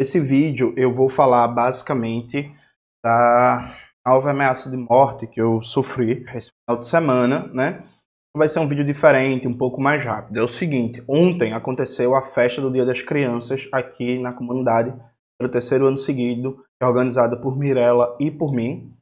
Esse vídeo eu vou falar basicamente da nova ameaça de morte que eu sofri esse final de semana, né? Vai ser um vídeo diferente, um pouco mais rápido. É o seguinte, ontem aconteceu a festa do Dia das Crianças aqui na comunidade, pelo terceiro ano seguido, organizada por Mirella e por mim.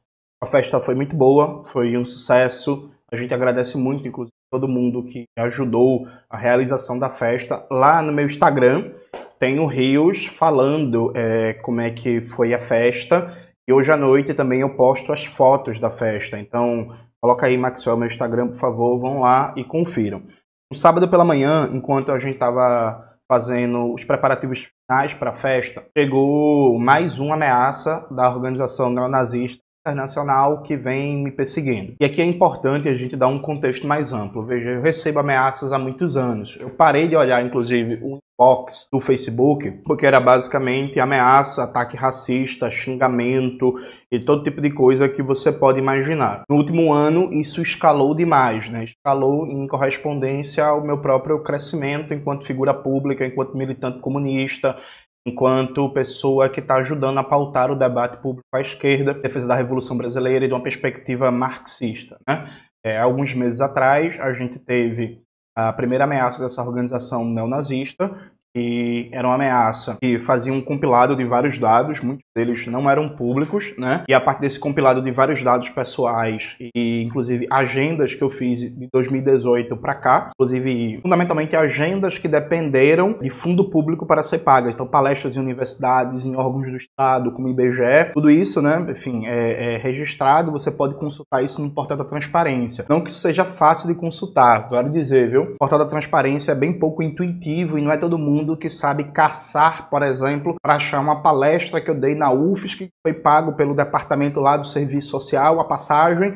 A festa foi muito boa, foi um sucesso. A gente agradece muito, inclusive, todo mundo que ajudou a realização da festa. Lá no meu Instagram tem o Rios falando como é que foi a festa. E hoje à noite também eu posto as fotos da festa. Então, coloca aí, Maxwell, meu Instagram, por favor, vão lá e confiram. No sábado pela manhã, enquanto a gente estava fazendo os preparativos finais para a festa, chegou mais uma ameaça da organização neonazista internacional que vem me perseguindo. E aqui é importante a gente dar um contexto mais amplo. Veja, eu recebo ameaças há muitos anos. Eu parei de olhar, inclusive, o inbox do Facebook, porque era basicamente ameaça, ataque racista, xingamento e todo tipo de coisa que você pode imaginar. No último ano, isso escalou demais, né? Escalou em correspondência ao meu próprio crescimento enquanto figura pública, enquanto militante comunista, enquanto pessoa que está ajudando a pautar o debate público à esquerda, defesa da Revolução Brasileira e de uma perspectiva marxista, né? Alguns meses atrás, a gente teve a primeira ameaça dessa organização neonazista, que era uma ameaça que fazia um compilado de vários dados, muitos deles não eram públicos, né? E a partir desse compilado de vários dados pessoais e inclusive agendas que eu fiz de 2018 para cá, inclusive fundamentalmente agendas que dependeram de fundo público para ser pagas, então palestras em universidades, em órgãos do Estado, como IBGE, tudo isso, né? Enfim, é registrado, você pode consultar isso no portal da transparência. Não que isso seja fácil de consultar, vale dizer, viu? O portal da transparência é bem pouco intuitivo e não é todo mundo que sabe caçar, por exemplo, para achar uma palestra que eu dei na UFSC, que foi pago pelo departamento lá do Serviço Social, a passagem,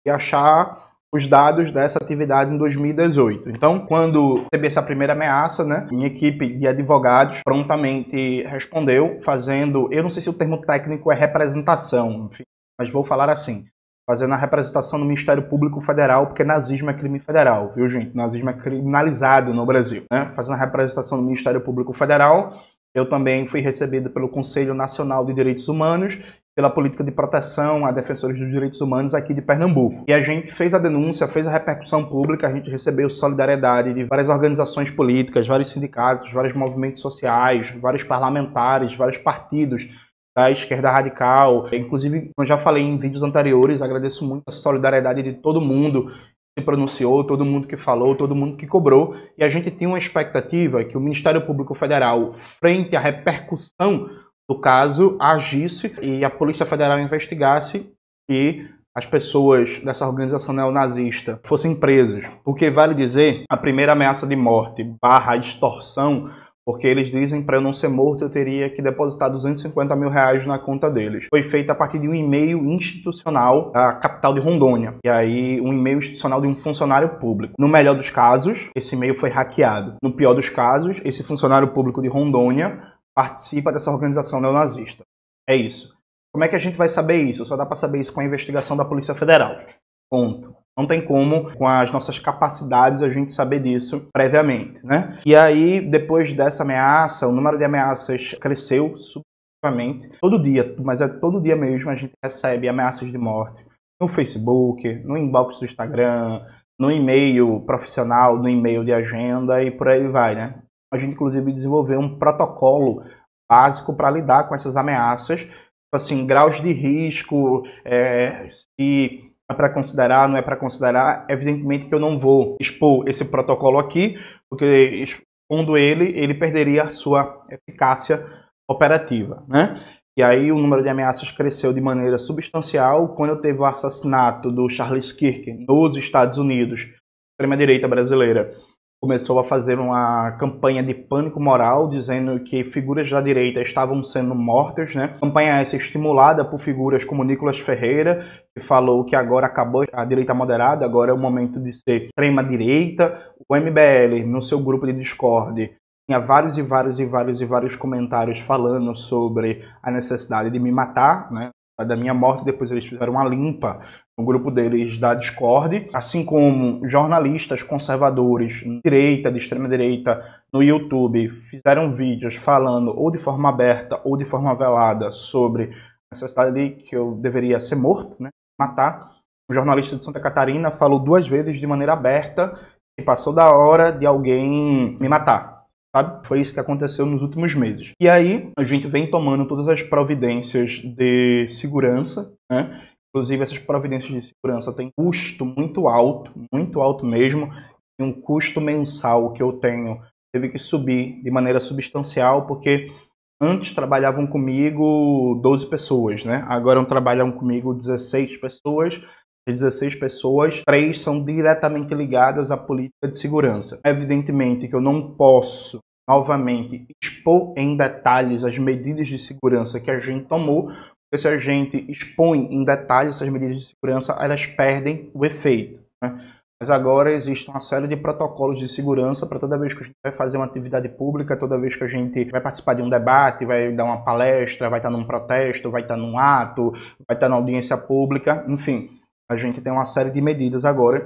e achar os dados dessa atividade em 2018. Então, quando recebi essa primeira ameaça, né, minha equipe de advogados prontamente respondeu, fazendo, eu não sei se o termo técnico é representação, enfim, mas vou falar assim, fazendo a representação no Ministério Público Federal, porque nazismo é crime federal, viu, gente? Nazismo é criminalizado no Brasil, né? Fazendo a representação no Ministério Público Federal, eu também fui recebido pelo Conselho Nacional de Direitos Humanos, pela política de proteção a defensores dos direitos humanos aqui de Pernambuco. E a gente fez a denúncia, fez a repercussão pública, a gente recebeu solidariedade de várias organizações políticas, vários sindicatos, vários movimentos sociais, vários parlamentares, vários partidos da esquerda radical. Inclusive, como eu já falei em vídeos anteriores, agradeço muito a solidariedade de todo mundo que se pronunciou, todo mundo que falou, todo mundo que cobrou. E a gente tinha uma expectativa que o Ministério Público Federal, frente à repercussão do caso, agisse e a Polícia Federal investigasse e as pessoas dessa organização neonazista fossem presas. Porque, vale dizer, a primeira ameaça de morte / extorsão, porque eles dizem para eu não ser morto eu teria que depositar 250 mil reais na conta deles. Foi feita a partir de um e-mail institucional da capital de Rondônia. E aí um e-mail institucional de um funcionário público. No melhor dos casos, esse e-mail foi hackeado. No pior dos casos, esse funcionário público de Rondônia participa dessa organização neonazista. É isso. Como é que a gente vai saber isso? Só dá para saber isso com a investigação da Polícia Federal. Ponto. Não tem como, com as nossas capacidades, a gente saber disso previamente, né? E aí, depois dessa ameaça, o número de ameaças cresceu substancialmente. Todo dia, mas é todo dia mesmo, a gente recebe ameaças de morte no Facebook, no inbox do Instagram, no e-mail profissional, no e-mail de agenda e por aí vai, né? A gente, inclusive, desenvolveu um protocolo básico para lidar com essas ameaças, assim, graus de risco, se é para considerar, não é para considerar, evidentemente que eu não vou expor esse protocolo aqui, porque expondo ele perderia a sua eficácia operativa, né? E aí o número de ameaças cresceu de maneira substancial quando teve o assassinato do Charles Kirk nos Estados Unidos. A extrema-direita brasileira começou a fazer uma campanha de pânico moral, dizendo que figuras da direita estavam sendo mortas, né? Campanha essa estimulada por figuras como Nicolas Ferreira, que falou que agora acabou a direita moderada, agora é o momento de ser extrema-direita. O MBL, no seu grupo de Discord, tinha vários comentários falando sobre a necessidade de me matar, né? da minha morte. Depois eles fizeram uma limpa no grupo deles da Discord, assim como jornalistas conservadores de direita, de extrema direita, no YouTube, fizeram vídeos falando ou de forma aberta ou de forma velada sobre a necessidade de que eu deveria ser morto, né, matar. O jornalista de Santa Catarina falou 2 vezes de maneira aberta que passou da hora de alguém me matar, sabe? Foi isso que aconteceu nos últimos meses. E aí a gente vem tomando todas as providências de segurança, né? Inclusive essas providências de segurança têm custo muito alto mesmo. E um custo mensal que eu tenho teve que subir de maneira substancial, porque antes trabalhavam comigo 12 pessoas, né? Agora trabalham comigo 16 pessoas. De 16 pessoas, 3 são diretamente ligadas à política de segurança. Evidentemente que eu não posso, novamente, expor em detalhes as medidas de segurança que a gente tomou, porque se a gente expõe em detalhes essas medidas de segurança, elas perdem o efeito, né? Mas agora existe uma série de protocolos de segurança para toda vez que a gente vai fazer uma atividade pública, toda vez que a gente vai participar de um debate, vai dar uma palestra, vai estar num protesto, vai estar num ato, vai estar na audiência pública, enfim. A gente tem uma série de medidas agora,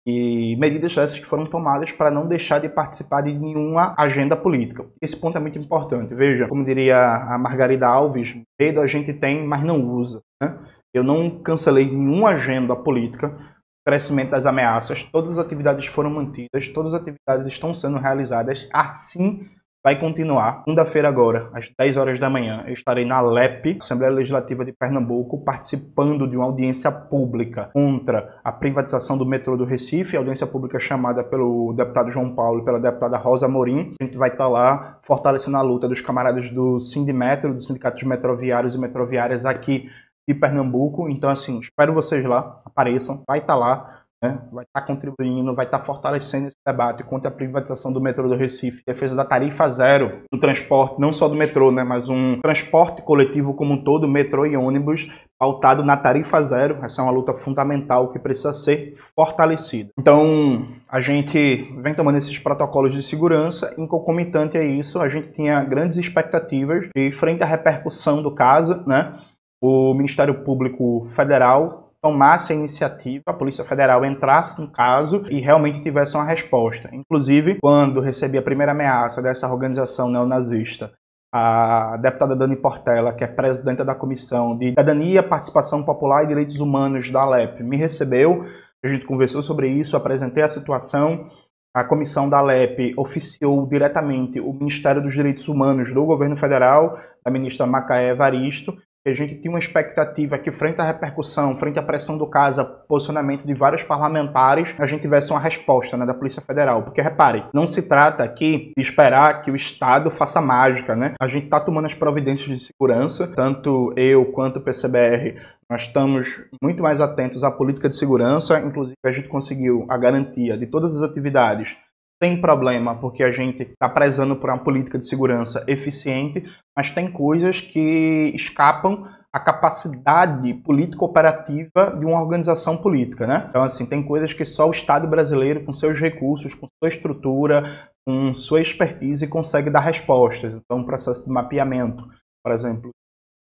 e medidas essas que foram tomadas para não deixar de participar de nenhuma agenda política. Esse ponto é muito importante. Veja, como diria a Margarida Alves, medo a gente tem, mas não usa, né? Eu não cancelei nenhuma agenda política, crescimento das ameaças, todas as atividades foram mantidas, todas as atividades estão sendo realizadas, assim vai continuar. Segunda-feira agora, às 10 horas da manhã, eu estarei na LEP, Assembleia Legislativa de Pernambuco, participando de uma audiência pública contra a privatização do metrô do Recife, audiência pública chamada pelo deputado João Paulo e pela deputada Rosa Amorim. A gente vai estar lá fortalecendo a luta dos camaradas do Sindimetro, dos sindicatos metroviários e metroviárias aqui de Pernambuco. Então, assim, espero vocês lá, apareçam, vai estar lá, né? Vai estar contribuindo, vai estar fortalecendo esse debate contra a privatização do metrô do Recife, defesa da tarifa zero no transporte, não só do metrô, né, mas um transporte coletivo como um todo, metrô e ônibus, pautado na tarifa zero. Essa é uma luta fundamental que precisa ser fortalecida. Então, a gente vem tomando esses protocolos de segurança. Em concomitante a isso, a gente tinha grandes expectativas e, frente à repercussão do caso, né, o Ministério Público Federal tomasse a iniciativa, a Polícia Federal entrasse no caso e realmente tivesse uma resposta. Inclusive, quando recebi a primeira ameaça dessa organização neonazista, a deputada Dani Portela, que é presidenta da Comissão de Cidadania, Participação Popular e Direitos Humanos da ALEP, me recebeu, a gente conversou sobre isso, apresentei a situação. A comissão da ALEP oficiou diretamente o Ministério dos Direitos Humanos do governo federal, da ministra Macaé Evaristo. A gente tinha uma expectativa que, frente à repercussão, frente à pressão do caso, posicionamento de vários parlamentares, a gente tivesse uma resposta, né, da Polícia Federal. Porque, repare, não se trata aqui de esperar que o Estado faça mágica, né? A gente está tomando as providências de segurança, tanto eu quanto o PCBR, nós estamos muito mais atentos à política de segurança. Inclusive, a gente conseguiu a garantia de todas as atividades sem problema, porque a gente está prezando por uma política de segurança eficiente, mas tem coisas que escapam à capacidade político-operativa de uma organização política, né? Então, assim, tem coisas que só o Estado brasileiro, com seus recursos, com sua estrutura, com sua expertise, consegue dar respostas. Então, o processo de mapeamento, por exemplo,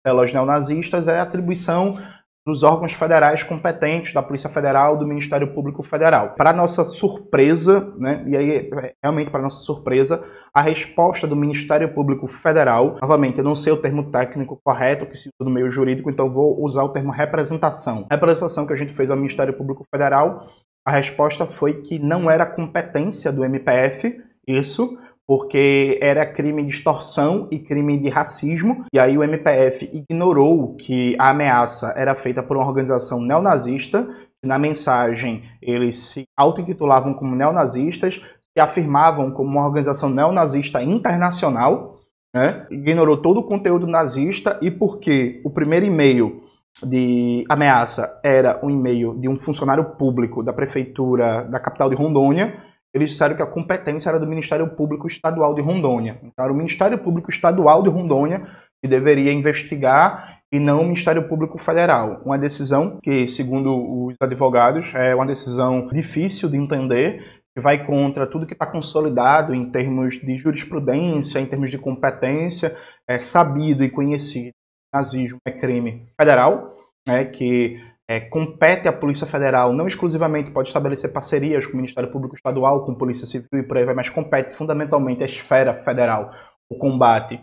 células neonazistas é atribuição dos órgãos federais competentes, da Polícia Federal, do Ministério Público Federal. Para nossa surpresa, né, e aí realmente para nossa surpresa, a resposta do Ministério Público Federal, novamente, eu não sei o termo técnico correto que se usa no meio jurídico, então vou usar o termo representação. A representação que a gente fez ao Ministério Público Federal, a resposta foi que não era competência do MPF, isso, porque era crime de extorsão e crime de racismo, e aí o MPF ignorou que a ameaça era feita por uma organização neonazista, que na mensagem eles se auto-intitulavam como neonazistas, se afirmavam como uma organização neonazista internacional, né? Ignorou todo o conteúdo nazista, e porque o primeiro e-mail de ameaça era um e-mail de um funcionário público da prefeitura da capital de Rondônia, eles disseram que a competência era do Ministério Público Estadual de Rondônia. Então, era o Ministério Público Estadual de Rondônia que deveria investigar e não o Ministério Público Federal. Uma decisão que, segundo os advogados, é uma decisão difícil de entender, que vai contra tudo que está consolidado em termos de jurisprudência, em termos de competência, sabido e conhecido nazismo é crime federal, né, que compete à Polícia Federal, não exclusivamente pode estabelecer parcerias com o Ministério Público Estadual, com Polícia Civil e por aí vai, mas compete fundamentalmente à esfera federal o combate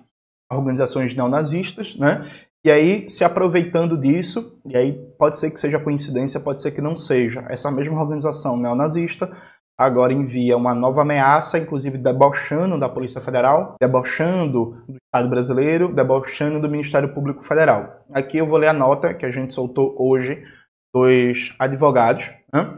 a organizações neonazistas, né? E aí, se aproveitando disso, e aí pode ser que seja coincidência, pode ser que não seja, essa mesma organização neonazista agora envia uma nova ameaça, inclusive debochando da Polícia Federal, debochando do Estado brasileiro, debochando do Ministério Público Federal. Aqui eu vou ler a nota que a gente soltou hoje dos advogados.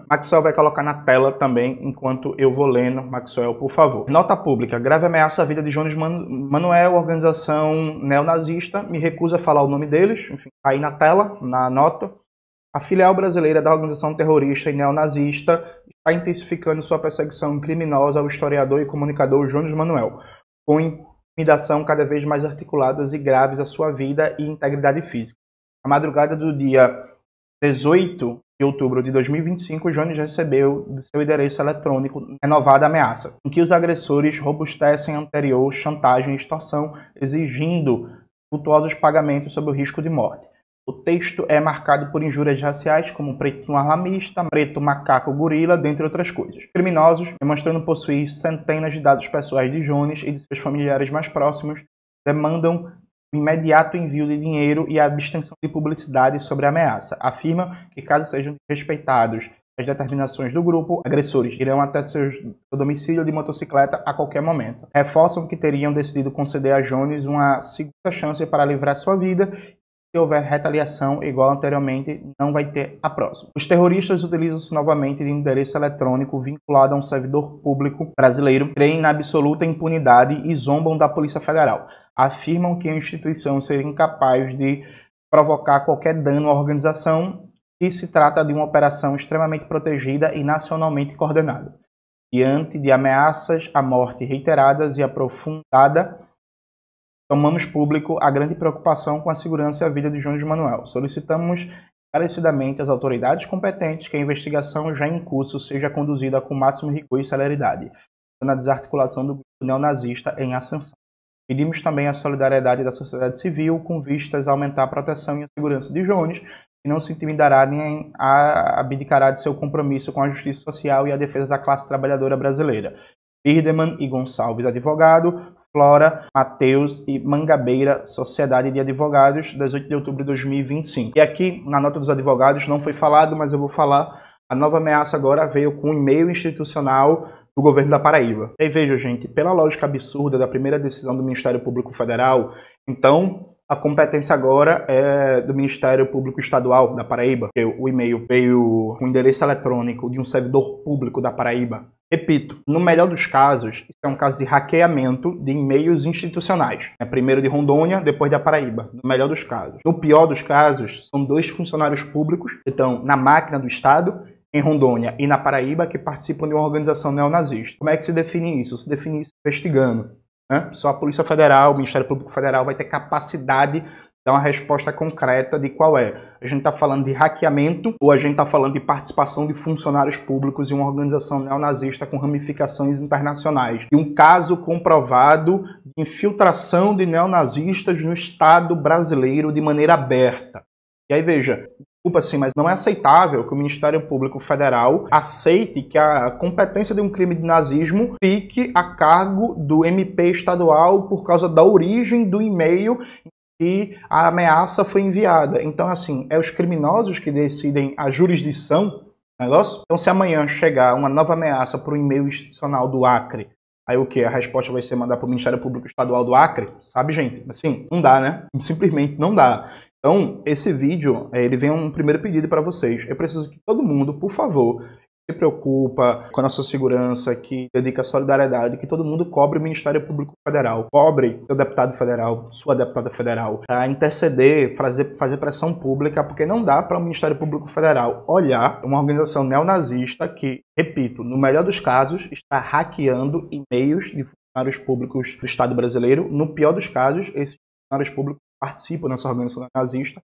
Maxwell vai colocar na tela também, enquanto eu vou lendo. Maxwell, por favor. Nota pública. Grave ameaça à vida de Jones Manuel, organização neonazista. Me recuso a falar o nome deles. Enfim, aí na tela, na nota. A filial brasileira da organização terrorista e neonazista está intensificando sua perseguição criminosa ao historiador e comunicador Jones Manuel, com intimidação cada vez mais articuladas e graves à sua vida e integridade física. Na madrugada do dia 18 de outubro de 2025, Jones recebeu de seu endereço eletrônico renovada ameaça, em que os agressores robustecem a anterior chantagem e extorsão, exigindo vultuosos pagamentos sob o risco de morte. O texto é marcado por injúrias raciais como preto alarmista, preto macaco gorila, dentre outras coisas. Criminosos, demonstrando possuir centenas de dados pessoais de Jones e de seus familiares mais próximos, demandam o imediato envio de dinheiro e a abstenção de publicidade sobre a ameaça. Afirma que, caso sejam respeitados as determinações do grupo, agressores irão até seu domicílio de motocicleta a qualquer momento. Reforçam que teriam decidido conceder a Jones uma segunda chance para livrar sua vida. Se houver retaliação igual anteriormente, não vai ter a próxima. Os terroristas utilizam-se novamente de endereço eletrônico vinculado a um servidor público brasileiro, creem na absoluta impunidade e zombam da Polícia Federal. Afirmam que a instituição seria incapaz de provocar qualquer dano à organização e se trata de uma operação extremamente protegida e nacionalmente coordenada. Diante de ameaças à morte reiteradas e aprofundada, tomamos público a grande preocupação com a segurança e a vida de Jones Manuel. Solicitamos encarecidamente às autoridades competentes que a investigação já em curso seja conduzida com o máximo rigor e celeridade, na desarticulação do grupo neonazista em ascensão. Pedimos também a solidariedade da sociedade civil com vistas a aumentar a proteção e a segurança de Jones, que não se intimidará nem abdicará de seu compromisso com a justiça social e a defesa da classe trabalhadora brasileira. Birdeman e Gonçalves, advogado. Flora, Mateus e Mangabeira, Sociedade de Advogados, 18 de outubro de 2025. E aqui, na nota dos advogados, não foi falado, mas eu vou falar. A nova ameaça agora veio com um e-mail institucional do governo da Paraíba. E aí veja, gente, pela lógica absurda da primeira decisão do Ministério Público Federal, então a competência agora é do Ministério Público Estadual da Paraíba, porque o e-mail veio com o endereço eletrônico de um servidor público da Paraíba. Repito, no melhor dos casos, isso é um caso de hackeamento de e-mails institucionais. Primeiro de Rondônia, depois da Paraíba. No melhor dos casos. No pior dos casos, são dois funcionários públicos que estão na máquina do Estado, em Rondônia e na Paraíba, que participam de uma organização neonazista. Como é que se define isso? Se define isso investigando. Só a Polícia Federal, o Ministério Público Federal vai ter capacidade de dar uma resposta concreta de qual é. A gente está falando de hackeamento ou a gente está falando de participação de funcionários públicos em uma organização neonazista com ramificações internacionais. E um caso comprovado de infiltração de neonazistas no Estado brasileiro de maneira aberta. E aí veja, desculpa assim, mas não é aceitável que o Ministério Público Federal aceite que a competência de um crime de nazismo fique a cargo do MP estadual por causa da origem do e-mail que a ameaça foi enviada. Então, assim, é os criminosos que decidem a jurisdição do negócio. Então, se amanhã chegar uma nova ameaça por um e-mail institucional do Acre, aí o que? A resposta vai ser mandar para o Ministério Público Estadual do Acre? Sabe, gente? Assim, não dá, né? Simplesmente não dá. Então, esse vídeo, ele vem um primeiro pedido para vocês. Eu preciso que todo mundo, por favor, se preocupa com a nossa segurança, que dedica solidariedade, que todo mundo cobre o Ministério Público Federal. Cobre seu deputado federal, sua deputada federal, para interceder, fazer pressão pública, porque não dá para o Ministério Público Federal olhar uma organização neonazista que, repito, no melhor dos casos, está hackeando e-mails de funcionários públicos do Estado brasileiro. No pior dos casos, esses funcionários públicos participam dessa organização nazista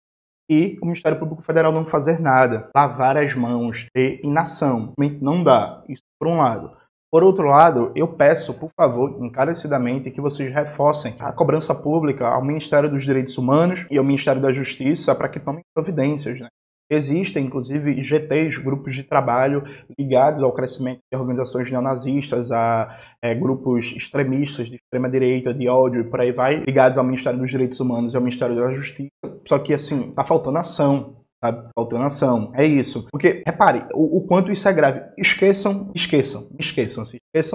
e o Ministério Público Federal não fazer nada, lavar as mãos, ter inação. Não dá, isso por um lado. Por outro lado, eu peço, por favor, encarecidamente, que vocês reforcem a cobrança pública ao Ministério dos Direitos Humanos e ao Ministério da Justiça para que tomem providências, né? Existem, inclusive, GTs, grupos de trabalho ligados ao crescimento de organizações neonazistas, a grupos extremistas de extrema-direita, de ódio e por aí vai, ligados ao Ministério dos Direitos Humanos e ao Ministério da Justiça. Só que, assim, tá faltando ação. Sabe? Faltando ação. É isso. Porque, repare, o quanto isso é grave. Esqueçam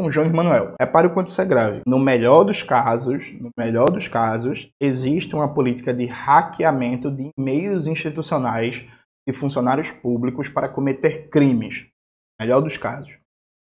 João Manuel. Repare o quanto isso é grave. No melhor dos casos, existe uma política de hackeamento de e-mails institucionais de funcionários públicos para cometer crimes. No melhor dos casos.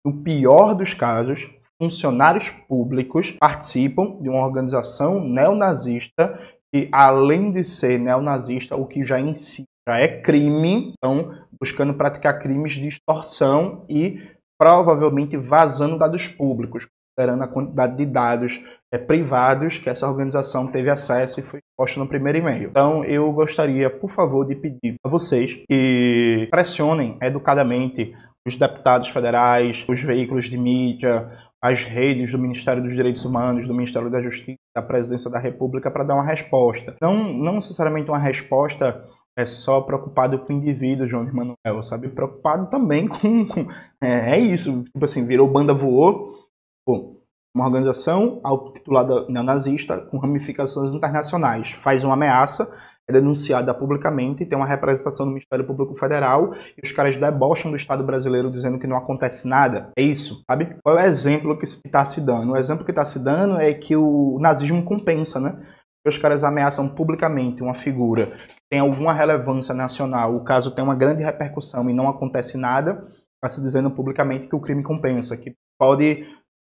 No pior dos casos, funcionários públicos participam de uma organização neonazista que, além de ser neonazista, o que já em si já é crime, estão buscando praticar crimes de extorsão e provavelmente vazando dados públicos, considerando a quantidade de dados privados que essa organização teve acesso e foi posto no primeiro e-mail. Então eu gostaria, por favor, de pedir a vocês que pressionem educadamente os deputados federais, os veículos de mídia, as redes do Ministério dos Direitos Humanos, do Ministério da Justiça, da Presidência da República para dar uma resposta. Não necessariamente uma resposta só preocupado com o indivíduo, João Manuel, sabe? Preocupado também com é isso, tipo assim, virou banda voou, pô, uma organização autotitulada neonazista com ramificações internacionais, faz uma ameaça, é denunciada publicamente, tem uma representação do Ministério Público Federal e os caras debocham do Estado brasileiro dizendo que não acontece nada. É isso, sabe? Qual é o exemplo que está se dando? O exemplo que está se dando é que o nazismo compensa, né? Os caras ameaçam publicamente uma figura que tem alguma relevância nacional, o caso tem uma grande repercussão e não acontece nada, está se dizendo publicamente que o crime compensa, que pode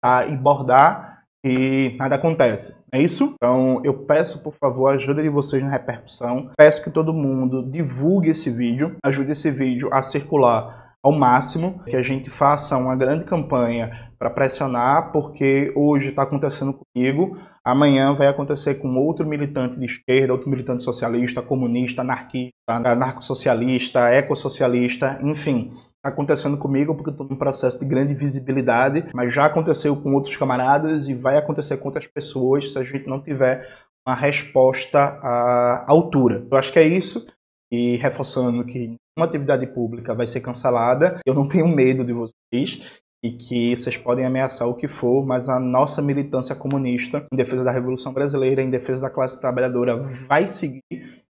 abordar e nada acontece. É isso? Então eu peço, por favor, a ajuda de vocês na repercussão. Peço que todo mundo divulgue esse vídeo, ajude esse vídeo a circular ao máximo, que a gente faça uma grande campanha para pressionar, porque hoje está acontecendo comigo, amanhã vai acontecer com outro militante de esquerda, outro militante socialista, comunista, anarquista, anarcossocialista, ecossocialista, enfim. Está acontecendo comigo porque estou num processo de grande visibilidade, mas já aconteceu com outros camaradas e vai acontecer com outras pessoas se a gente não tiver uma resposta à altura. Eu acho que é isso. E reforçando que uma atividade pública vai ser cancelada, eu não tenho medo de vocês e que vocês podem ameaçar o que for, mas a nossa militância comunista em defesa da Revolução Brasileira, em defesa da classe trabalhadora vai seguir.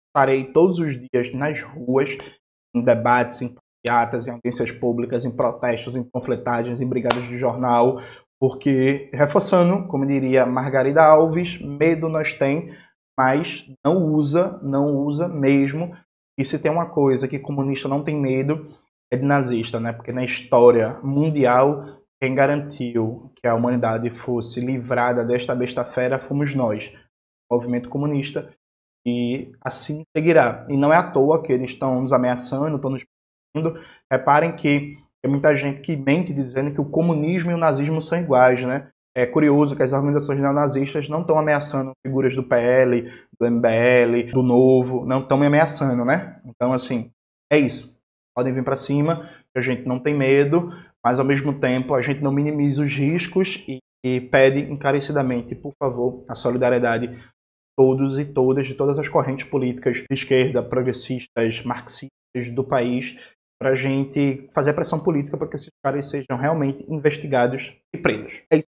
Estarei todos os dias nas ruas, em debates, em passeatas, em audiências públicas, em protestos, em panfletagens, em brigadas de jornal, porque, reforçando, como diria Margarida Alves, medo nós tem, mas não usa mesmo. E se tem uma coisa que comunista não tem medo, é de nazista, né? Porque na história mundial, quem garantiu que a humanidade fosse livrada desta besta fera fomos nós, o movimento comunista, e assim seguirá. E não é à toa que eles estão nos ameaçando, estão nos perseguindo. Reparem que tem muita gente que mente dizendo que o comunismo e o nazismo são iguais, né? É curioso que as organizações neonazistas não estão ameaçando figuras do PL, do MBL, do Novo, não estão me ameaçando, né? Então, assim, é isso. Podem vir para cima, a gente não tem medo, mas ao mesmo tempo a gente não minimiza os riscos e pede encarecidamente, por favor, a solidariedade de todos e todas, de todas as correntes políticas de esquerda, progressistas, marxistas do país, para a gente fazer pressão política para que esses caras sejam realmente investigados e presos. É isso.